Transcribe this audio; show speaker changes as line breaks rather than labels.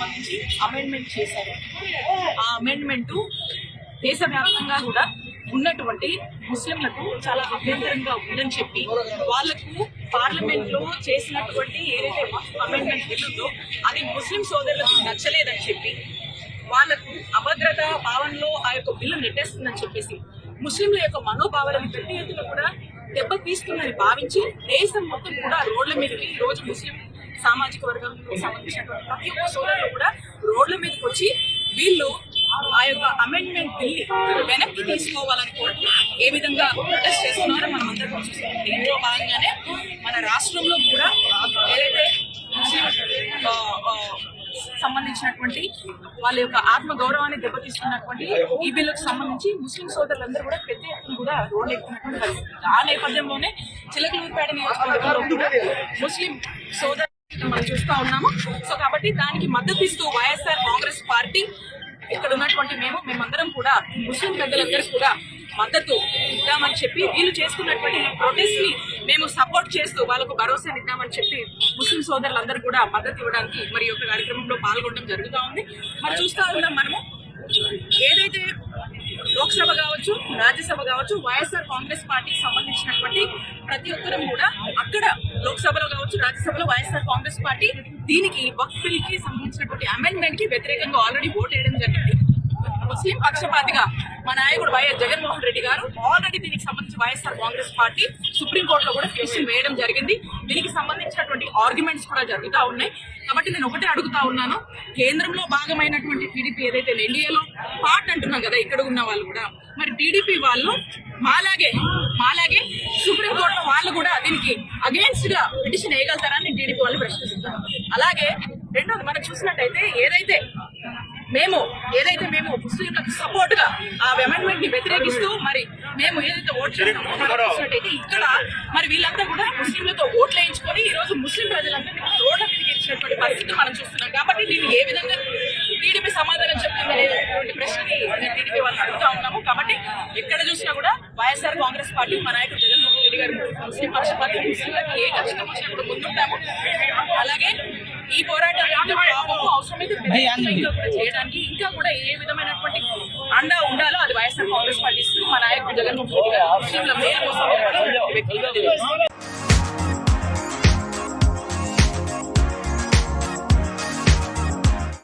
సంబంధించి అమెండ్మెంట్ చేశారు. ఆ అమెండ్మెంట్ దేశవ్యాప్తంగా కూడా ఉన్నటువంటి ముస్లింలకు చాలా అభ్యంతరంగా ఉందని చెప్పి వాళ్లకు పార్లమెంట్ లో చేసినటువంటి ఏదైతే అమెండ్మెంట్ బిల్ ఉందో అది ముస్లిం సోదరులకు నచ్చలేదని చెప్పి వాళ్లకు అభద్రతా భావనలో ఆ యొక్క బిల్లు నెట్టేస్తుందని చెప్పేసి ముస్లింల యొక్క మనోభావాలను పెద్ద ఎత్తున కూడా దెబ్బతీస్తుందని భావించి దేశం మొత్తం కూడా రోడ్ల మీదకి ఈ రోజు ముస్లిం సామాజిక వర్గంకు సంబంధించినటువంటి ప్రతి ఒక్క సోదరులు కూడా రోడ్ల మీదకి వచ్చి వీళ్ళు ఆ యొక్క అమెండ్మెంట్ బిల్ వెనక్కి తీసుకోవాలని కోరుతూ ఏ విధంగా ప్రొటెస్ట్ చేస్తున్నారో మనం అందరం చూస్తున్నాం. దీంట్లో భాగంగానే మన రాష్ట్రంలో కూడా ఏదైతే ముస్లిం సంబంధించినటువంటి వాళ్ళ యొక్క ఆత్మ గౌరవాన్ని దెబ్బతీస్తున్నటువంటి ఈ బిల్లుకు సంబంధించి ముస్లిం సోదరులందరూ కూడా పెద్ద ఎత్తున కూడా రోడ్లు ఎక్కుతున్నటువంటి పరిస్థితి. ఆ నేపథ్యంలోనే చిలకలూరుపేట నియోజకవర్గంలో కూడా ముస్లిం సోదరు మనం చూస్తా ఉన్నాము. సో కాబట్టి దానికి మద్దతు ఇస్తూ వైఎస్ఆర్ కాంగ్రెస్ పార్టీ ఇక్కడ ఉన్నటువంటి మేమందరం కూడా ముస్లిం పెద్దలందరూ కూడా మద్దతు ఇద్దామని చెప్పి వీళ్ళు చేస్తున్నటువంటి ప్రొటెస్ట్ ని మేము సపోర్ట్ చేస్తూ వాళ్ళకు భరోసా ఇద్దామని చెప్పి ముస్లిం సోదరులందరూ కూడా మద్దతు ఇవ్వడానికి మరి యొక్క కార్యక్రమంలో పాల్గొనడం జరుగుతూ ఉంది. మరి చూస్తా ఉన్నాం మనము ఏదైతే లోక్సభ కావచ్చు రాజ్యసభ కావచ్చు వైఎస్ఆర్ కాంగ్రెస్ పార్టీకి సంబంధించినటువంటి ప్రతి ఒక్కరం కూడా అక్కడ లోక్సభలో కావచ్చు రాజ్యసభలో వైఎస్ఆర్ కాంగ్రెస్ పార్టీ దీనికి వక్ఫ్ బిల్ కి సంబంధించినటువంటి అమెండ్మెంట్ కి వ్యతిరేకంగా ఆల్రెడీ ఓట్ వేయడం జరిగింది. ముస్లిం పక్షపాతిగా మా నాయకుడు వైఎస్ జగన్మోహన్ రెడ్డి గారు ఆల్రెడీ దీనికి సంబంధించి వైఎస్ఆర్ కాంగ్రెస్ పార్టీ సుప్రీంకోర్టులో కూడా పిటిషన్ వేయడం జరిగింది. దీనికి సంబంధించినటువంటి ఆర్గ్యుమెంట్స్ కూడా జరుగుతూ ఉన్నాయి. కాబట్టి నేను ఒకటే అడుగుతా ఉన్నాను, కేంద్రంలో భాగమైనటువంటి టీడీపీ ఏదైతే ఎన్డీఏలో పార్ట్ అంటున్నాం కదా ఇక్కడ ఉన్న వాళ్ళు కూడా, మరి టీడీపీ వాళ్ళు మాలాగే సుప్రీంకోర్టులో వాళ్ళు కూడా దీనికి అగేన్స్ట్ గా పిటిషన్ వేయగలుగుతారని టీడీపీ వాళ్ళు ప్రశ్నిస్తున్నారు. అలాగే రెండోది మనం చూసినట్టయితే ఏదైతే మేము ముస్లింలకు సపోర్ట్ గా ఆ అమెండ్మెంట్ ని వ్యతిరేకిస్తూ మరి మేము ఏదైతే ఓట్ చేస్తామో చూసినట్టయితే ఇక్కడ మరి వీళ్ళంతా కూడా ముస్లింలతో ఓట్లు వేయించుకొని ఈ రోజు ముస్లిం ప్రజలందరినీ రోడ్ల మీదకి ఇచ్చినటువంటి పరిస్థితి మనం చూస్తున్నాం. కాబట్టి దీన్ని ఏ విధంగా టీడీపీ సమాధానం చెప్తుంది అనేటువంటి ప్రశ్నని టీడీపీ వాళ్ళు అడుగుతా ఉన్నాము. కాబట్టి ఎక్కడ చూసినా కూడా వైఎస్ఆర్ కాంగ్రెస్ పార్టీ మా నాయకుడు జగన్మోహన్ రెడ్డి గారు ముస్లిం పక్షపాతి ముస్లింలకు ఏ కష్టం వచ్చినప్పుడు ముందుంటాము. అలాగే ఈ పోరాటాలు అవసరమైతే చేయడానికి ఇంకా కూడా ఏ విధమైనటువంటి అండా ఉండాలో అది వైఎస్ఆర్ కాంగ్రెస్ పార్టీ మా నాయకుడు జగన్మోహన్ రెడ్డి గారు ముస్లింల మేలు కోసం